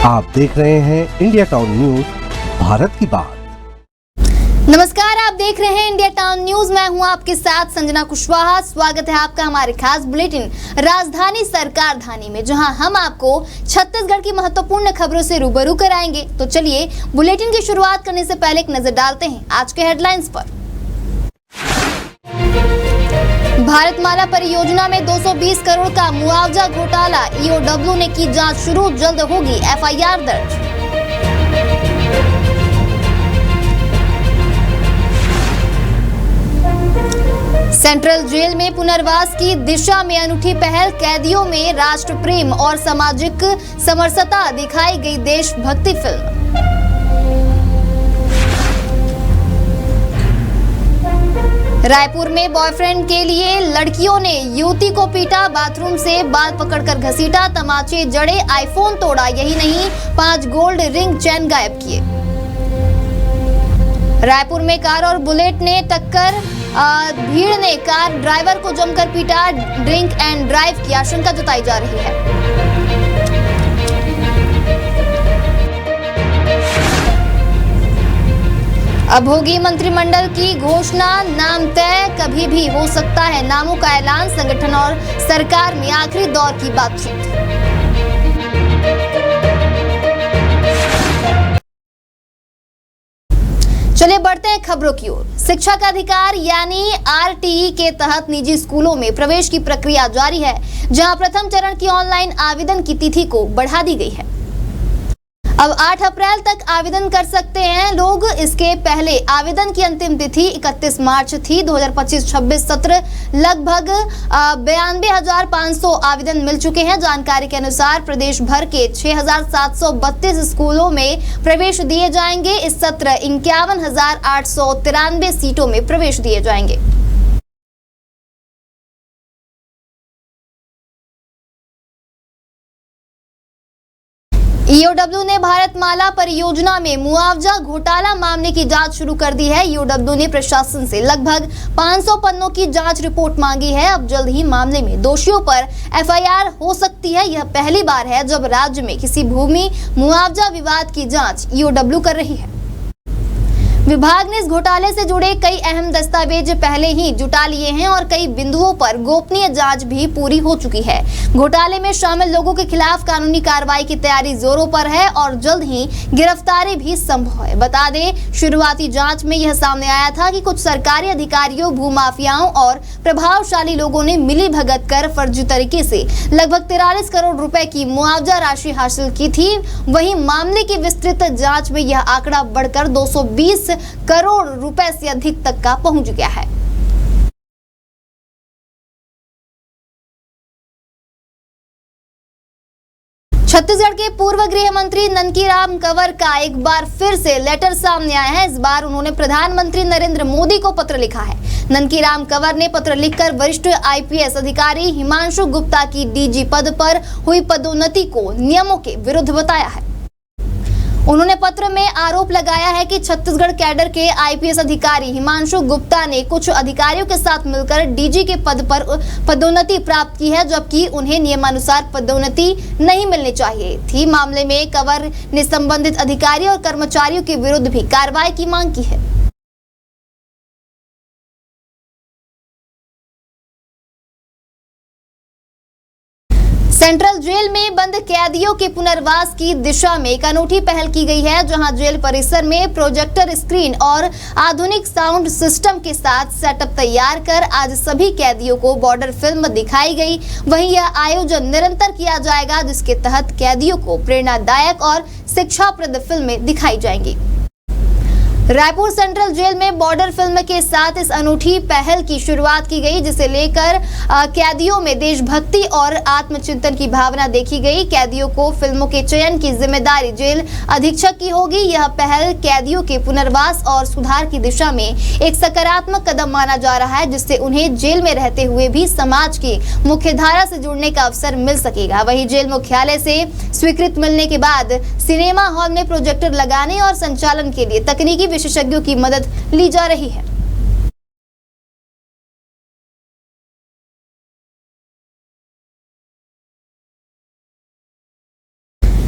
आप देख रहे हैं इंडिया टाउन न्यूज, भारत की बात। नमस्कार, आप देख रहे हैं इंडिया टाउन न्यूज। मैं हूं आपके साथ संजना कुशवाहा। स्वागत है आपका हमारे खास बुलेटिन राजधानी सरकार धानी में, जहां हम आपको छत्तीसगढ़ की महत्वपूर्ण खबरों से रूबरू कराएंगे। तो चलिए बुलेटिन की शुरुआत करने से पहले एक नजर डालते हैं आज के हेडलाइंस पर। भारतमाला परियोजना में 220 करोड़ का मुआवजा घोटाला, ईओडब्ल्यू ने की जांच शुरू, जल्द होगी एफआईआर दर्ज। सेंट्रल जेल में पुनर्वास की दिशा में अनूठी पहल, कैदियों में राष्ट्र प्रेम और सामाजिक समरसता दिखाई गई देशभक्ति फिल्म। रायपुर में बॉयफ्रेंड के लिए लड़कियों ने युवती को पीटा, बाथरूम से बाल पकड़कर घसीटा, तमाचे जड़े, आईफोन तोड़ा। यही नहीं, 5 गोल्ड रिंग चेन गायब किए। रायपुर में कार और बुलेट ने टक्कर, भीड़ ने कार ड्राइवर को जमकर पीटा, ड्रिंक एंड ड्राइव की आशंका जताई जा रही है। अब होगी मंत्रिमंडल की घोषणा, नाम तय कभी भी हो सकता है, नामों का ऐलान, संगठन और सरकार में आखिरी दौर की बातचीत। चलिए बढ़ते हैं खबरों की ओर। शिक्षा का अधिकार यानी आरटीई के तहत निजी स्कूलों में प्रवेश की प्रक्रिया जारी है, जहां प्रथम चरण की ऑनलाइन आवेदन की तिथि को बढ़ा दी गई है। अब 8 अप्रैल तक आवेदन कर सकते हैं लोग। इसके पहले आवेदन की अंतिम तिथि 31 मार्च थी। 2025-26 सत्र लगभग 92,500 आवेदन मिल चुके हैं। जानकारी के अनुसार प्रदेश भर के 6,732 स्कूलों में प्रवेश दिए जाएंगे। इस सत्र 51,893 सीटों में प्रवेश दिए जाएंगे। ईओडब्ल्यू ने भारतमाला परियोजना में मुआवजा घोटाला मामले की जांच शुरू कर दी है। ईओडब्ल्यू ने प्रशासन से लगभग 500 पन्नों की जांच रिपोर्ट मांगी है। अब जल्द ही मामले में दोषियों पर एफआईआर हो सकती है। यह पहली बार है जब राज्य में किसी भूमि मुआवजा विवाद की जांच ईओडब्ल्यू कर रही है। विभाग ने इस घोटाले से जुड़े कई अहम दस्तावेज पहले ही जुटा लिए हैं और कई बिंदुओं पर गोपनीय जांच भी पूरी हो चुकी है। घोटाले में शामिल लोगों के खिलाफ कानूनी कार्रवाई की तैयारी जोरों पर है और जल्द ही गिरफ्तारी भी संभव है। बता दें, शुरुआती जांच में यह सामने आया था कि कुछ सरकारी अधिकारियों, भूमाफियाओं और प्रभावशाली लोगों ने मिली भगत कर फर्जी तरीके से लगभग 43 करोड़ रुपए की मुआवजा राशि हासिल की थी। वहीं मामले की विस्तृत जांच में यह आंकड़ा बढ़कर 220 करोड़ रुपए से अधिक तक का पहुंच गया है। छत्तीसगढ़ के पूर्व गृह मंत्री ननकीराम कंवर का एक बार फिर से लेटर सामने आया है। इस बार उन्होंने प्रधानमंत्री नरेंद्र मोदी को पत्र लिखा है। ननकीराम कंवर ने पत्र लिखकर वरिष्ठ आईपीएस अधिकारी हिमांशु गुप्ता की डीजी पद पर हुई पदोन्नति को नियमों के विरुद्ध बताया है। उन्होंने पत्र में आरोप लगाया है कि छत्तीसगढ़ कैडर के आईपीएस अधिकारी हिमांशु गुप्ता ने कुछ अधिकारियों के साथ मिलकर डीजी के पद पर पदोन्नति प्राप्त की है, जबकि उन्हें नियमानुसार पदोन्नति नहीं मिलनी चाहिए थी। मामले में कंवर ने संबंधित अधिकारी और कर्मचारियों के विरुद्ध भी कार्रवाई की मांग की है। सेंट्रल जेल में बंद कैदियों के पुनर्वास की दिशा में एक अनूठी पहल की गई है, जहां जेल परिसर में प्रोजेक्टर स्क्रीन और आधुनिक साउंड सिस्टम के साथ सेटअप तैयार कर आज सभी कैदियों को बॉर्डर फिल्म दिखाई गई। वहीं यह आयोजन निरंतर किया जाएगा, जिसके तहत कैदियों को प्रेरणादायक और शिक्षाप्रद फिल्में दिखाई जाएंगी। रायपुर सेंट्रल जेल में बॉर्डर फिल्म के साथ इस अनूठी पहल की शुरुआत की गई, जिसे लेकर कैदियों में देशभक्ति और आत्मचिंतन की भावना देखी गई। कैदियों को फिल्मों के चयन की जिम्मेदारी जेल अधीक्षक की होगी। यह पहल कैदियों के पुनर्वास और सुधार की दिशा में एक सकारात्मक कदम माना जा रहा है, जिससे उन्हें जेल में रहते हुए भी समाज की मुख्यधारा से जुड़ने का अवसर मिल सकेगा। वहीं जेल मुख्यालय से स्वीकृति मिलने के बाद सिनेमा हॉल में प्रोजेक्टर लगाने और संचालन के लिए तकनीकी विशेषज्ञों की मदद ली जा रही है।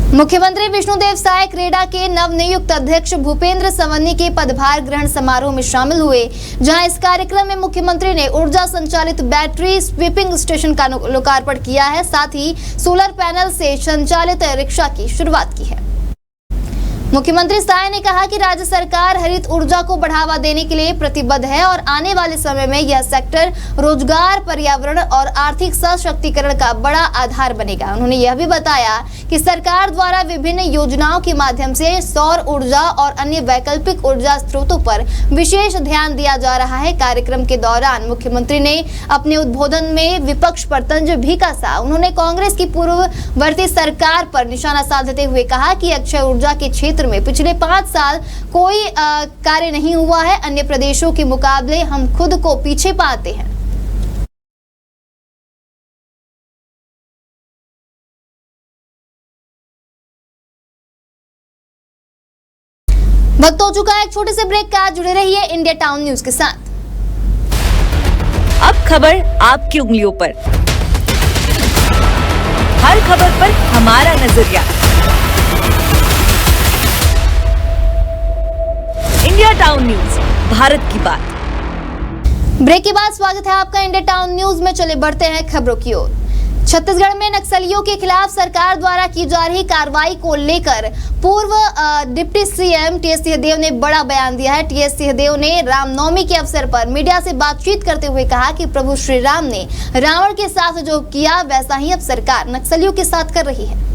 मुख्यमंत्री विष्णुदेव साय क्रेडा के नवनियुक्त अध्यक्ष भूपेंद्र सवन्नी के पदभार ग्रहण समारोह में शामिल हुए, जहां इस कार्यक्रम में मुख्यमंत्री ने ऊर्जा संचालित बैटरी स्वीपिंग स्टेशन का लोकार्पण किया है, साथ ही सोलर पैनल से संचालित रिक्शा की शुरुआत की है। मुख्यमंत्री साय ने कहा कि राज्य सरकार हरित ऊर्जा को बढ़ावा देने के लिए प्रतिबद्ध है और आने वाले समय में यह सेक्टर रोजगार, पर्यावरण और आर्थिक सशक्तिकरण का बड़ा आधार बनेगा। उन्होंने यह भी बताया कि सरकार द्वारा विभिन्न योजनाओं के माध्यम से सौर ऊर्जा और अन्य वैकल्पिक ऊर्जा स्रोतों पर विशेष ध्यान दिया जा रहा है। कार्यक्रम के दौरान मुख्यमंत्री ने अपने उद्बोधन में विपक्ष पर तंज भी कसा। उन्होंने कांग्रेस की पूर्ववर्ती सरकार पर निशाना साधते हुए कहा कि अक्षय ऊर्जा के क्षेत्र में पिछले 5 साल कोई कार्य नहीं हुआ है। अन्य प्रदेशों के मुकाबले हम खुद को पीछे पाते हैं। वक्त हो चुका है एक छोटे से ब्रेक का। जुड़े रहिए इंडिया टाउन न्यूज के साथ। अब खबर आपकी उंगलियों पर, हर खबर पर हमारा नजरिया। इंडिया टाउन न्यूज, भारत की बात। ब्रेक के बाद स्वागत है आपका इंडिया टाउन न्यूज में। चले बढ़ते हैं खबरों की ओर। छत्तीसगढ़ में नक्सलियों के खिलाफ सरकार द्वारा की जा रही कार्रवाई को लेकर पूर्व डिप्टी सीएम टीएस सिंहदेव ने बड़ा बयान दिया है। टीएस सिंहदेव ने रामनवमी के अवसर पर मीडिया से बातचीत करते हुए कहा कि प्रभु श्री राम ने रावण के साथ जो किया वैसा ही अब सरकार नक्सलियों के साथ कर रही है।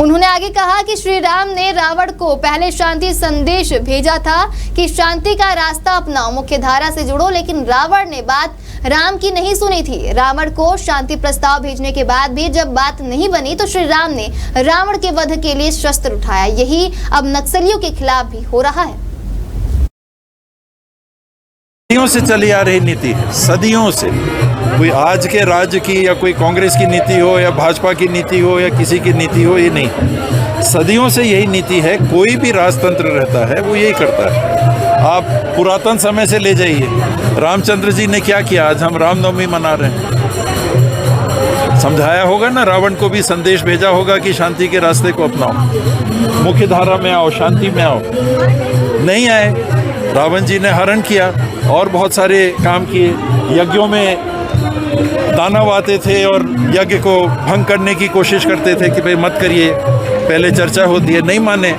उन्होंने आगे कहा कि श्री राम ने रावण को पहले शांति संदेश भेजा था कि शांति का रास्ता अपनाओ, मुख्य धारा से जुड़ो, लेकिन रावण ने बात राम की नहीं सुनी थी। रावण को शांति प्रस्ताव भेजने के बाद भी जब बात नहीं बनी तो श्री राम ने रावण के वध के लिए शस्त्र उठाया। यही अब नक्सलियों के खिलाफ भी हो रहा है। सदियों से चली आ रही नीति है, सदियों से। कोई आज के राज्य की या कोई कांग्रेस की नीति हो या भाजपा की नीति हो या किसी की नीति हो, ये नहीं। सदियों से यही नीति है। कोई भी राजतंत्र रहता है वो यही करता है। आप पुरातन समय से ले जाइए, रामचंद्र जी ने क्या किया। आज हम रामनवमी मना रहे हैं। समझाया होगा ना, रावण को भी संदेश भेजा होगा कि शांति के रास्ते को अपनाओ, मुख्य धारा में आओ, शांति में आओ। नहीं आए, रावण जी ने हरण किया और बहुत सारे काम किए। यज्ञों में दानव आते थे और यज्ञ को भंग करने की कोशिश करते थे कि भाई मत करिए, पहले चर्चा होती है। नहीं माने,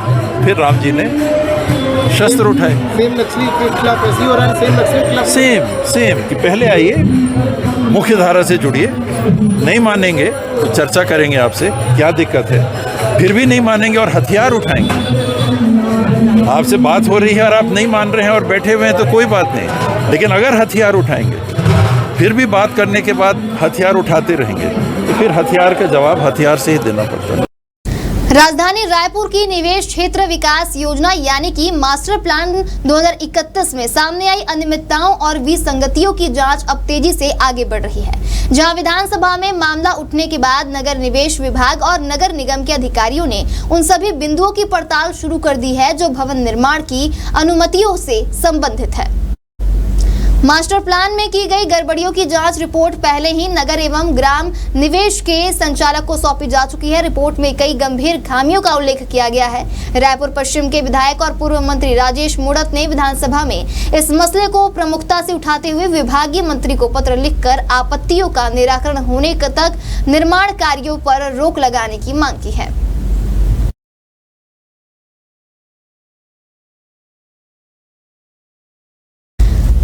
फिर राम जी ने शस्त्र उठाए। सेम नक्सली के खिलाफ ऐसी हो रहा है, सेम नक्सली के खिलाफ सेम कि पहले आइए, मुख्य धारा से जुड़िए। नहीं मानेंगे तो चर्चा करेंगे आपसे, क्या दिक्कत है। फिर भी नहीं मानेंगे और हथियार उठाएंगे। आपसे बात हो रही है और आप नहीं मान रहे हैं और बैठे हुए हैं तो कोई बात नहीं, लेकिन अगर हथियार उठाएंगे, फिर भी बात करने के बाद हथियार उठाते रहेंगे, तो फिर हथियार का जवाब हथियार से ही देना पड़ता है। राजधानी रायपुर की निवेश क्षेत्र विकास योजना यानी कि मास्टर प्लान 2031 में सामने आई अनियमितताओं और विसंगतियों की जांच अब तेजी से आगे बढ़ रही है। जहां विधानसभा में मामला उठने के बाद नगर निवेश विभाग और नगर निगम के अधिकारियों ने उन सभी बिंदुओं की पड़ताल शुरू कर दी है जो भवन निर्माण की अनुमतियों से संबंधित है। मास्टर प्लान में की गई गड़बड़ियों की जांच रिपोर्ट पहले ही नगर एवं ग्राम निवेश के संचालक को सौंपी जा चुकी है। रिपोर्ट में कई गंभीर खामियों का उल्लेख किया गया है। रायपुर पश्चिम के विधायक और पूर्व मंत्री राजेश मूणत ने विधानसभा में इस मसले को प्रमुखता से उठाते हुए विभागीय मंत्री को पत्र लिखकर आपत्तियों का निराकरण होने तक निर्माण कार्यों पर रोक लगाने की मांग की है।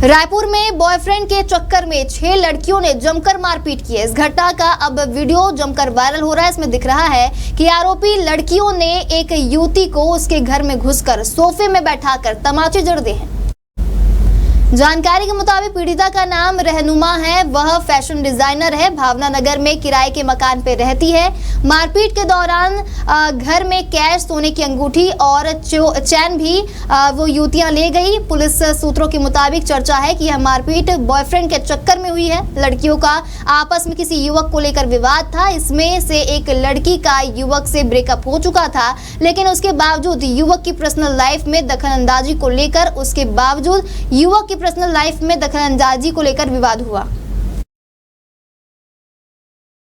रायपुर में बॉयफ्रेंड के चक्कर में 6 लड़कियों ने जमकर मारपीट की है। इस घटना का अब वीडियो जमकर वायरल हो रहा है। इसमें दिख रहा है कि आरोपी लड़कियों ने एक युवती को उसके घर में घुसकर सोफे में बैठाकर तमाचे जड़ दिए हैं। जानकारी के मुताबिक पीड़िता का नाम रहनुमा है। वह फैशन डिजाइनर है, भावना नगर में किराए के मकान पे रहती है। मारपीट के दौरान घर में कैश, सोने की अंगूठी और चैन भी वो युवतियां ले गई। पुलिस सूत्रों के मुताबिक चर्चा है कि यह मारपीट बॉयफ्रेंड के चक्कर में हुई है। लड़कियों का आपस में किसी युवक को लेकर विवाद था। इसमें से एक लड़की का युवक से ब्रेकअप हो चुका था, लेकिन उसके बावजूद युवक की पर्सनल लाइफ में दखलंदाजी को लेकर विवाद हुआ।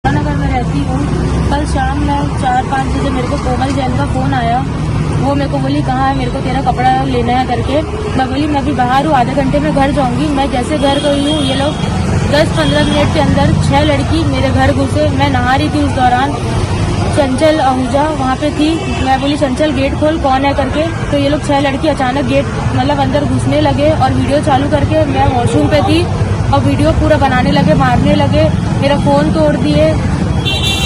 नगर में रहती रहती हूँ। कल शाम में 4-5 बजे मेरे को कोमल जैन का फ़ोन आया। वो मेरे को बोली कहाँ है, मेरे को तेरा कपड़ा लेना है करके। मैं बोली मैं भी बाहर हूँ, आधे घंटे में घर जाऊँगी। मैं जैसे घर गई हूँ, ये लोग 10-15 मिनट के अंदर 6 लड़की मेरे घर घुसे। मैं नहा रही थी उस दौरान। चंचल आहूजा वहाँ पे थी। मैं बोली चंचल गेट खोल, कौन है करके। तो ये लोग 6 लड़की अचानक गेट मतलब अंदर घुसने लगे और वीडियो चालू करके, मैं वॉशरूम पे थी और वीडियो पूरा बनाने लगे, मारने लगे। मेरा फ़ोन तोड़ दिए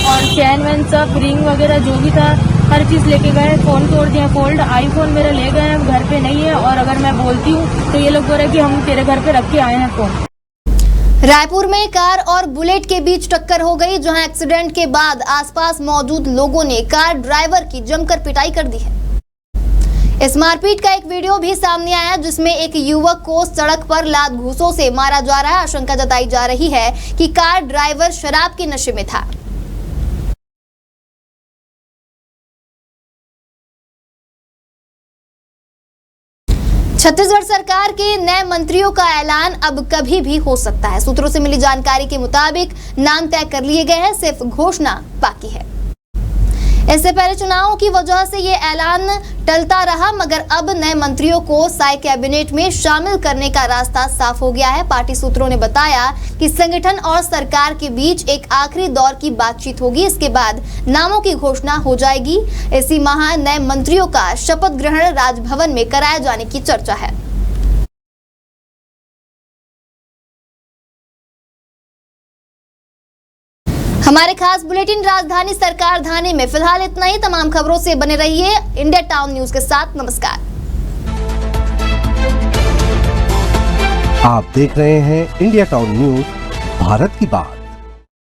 और चैन वैन सब रिंग वगैरह जो भी था हर चीज़ लेके गए। फ़ोन तोड़ दिया, फोल्ड आईफोन मेरा ले गए हैं, घर पे नहीं है। और अगर मैं बोलती हूँ तो ये लोग बोल रहे हैं कि हम तेरे घर पे रख के आए हैं फ़ोन। रायपुर में कार और बुलेट के बीच टक्कर हो गई, जहां एक्सीडेंट के बाद आसपास मौजूद लोगों ने कार ड्राइवर की जमकर पिटाई कर दी है। इस मारपीट का एक वीडियो भी सामने आया, जिसमें एक युवक को सड़क पर लात घूंसों से मारा जा रहा है। आशंका जताई जा रही है कि कार ड्राइवर शराब के नशे में था। छत्तीसगढ़ सरकार के नए मंत्रियों का ऐलान अब कभी भी हो सकता है। सूत्रों से मिली जानकारी के मुताबिक नाम तय कर लिए गए हैं, सिर्फ घोषणा बाकी है। इससे पहले चुनावों की वजह से ये ऐलान टलता रहा, मगर अब नए मंत्रियों को साय कैबिनेट में शामिल करने का रास्ता साफ हो गया है। पार्टी सूत्रों ने बताया कि संगठन और सरकार के बीच एक आखिरी दौर की बातचीत होगी। इसके बाद नामों की घोषणा हो जाएगी। इसी माह नए मंत्रियों का शपथ ग्रहण राजभवन में कराया जाने की चर्चा है। हमारे खास बुलेटिन राजधानी सरकार थाने में फिलहाल इतना ही। तमाम खबरों से बने रहिए इंडिया टाउन न्यूज के साथ। नमस्कार। आप देख रहे हैं इंडिया टाउन न्यूज, भारत की बात।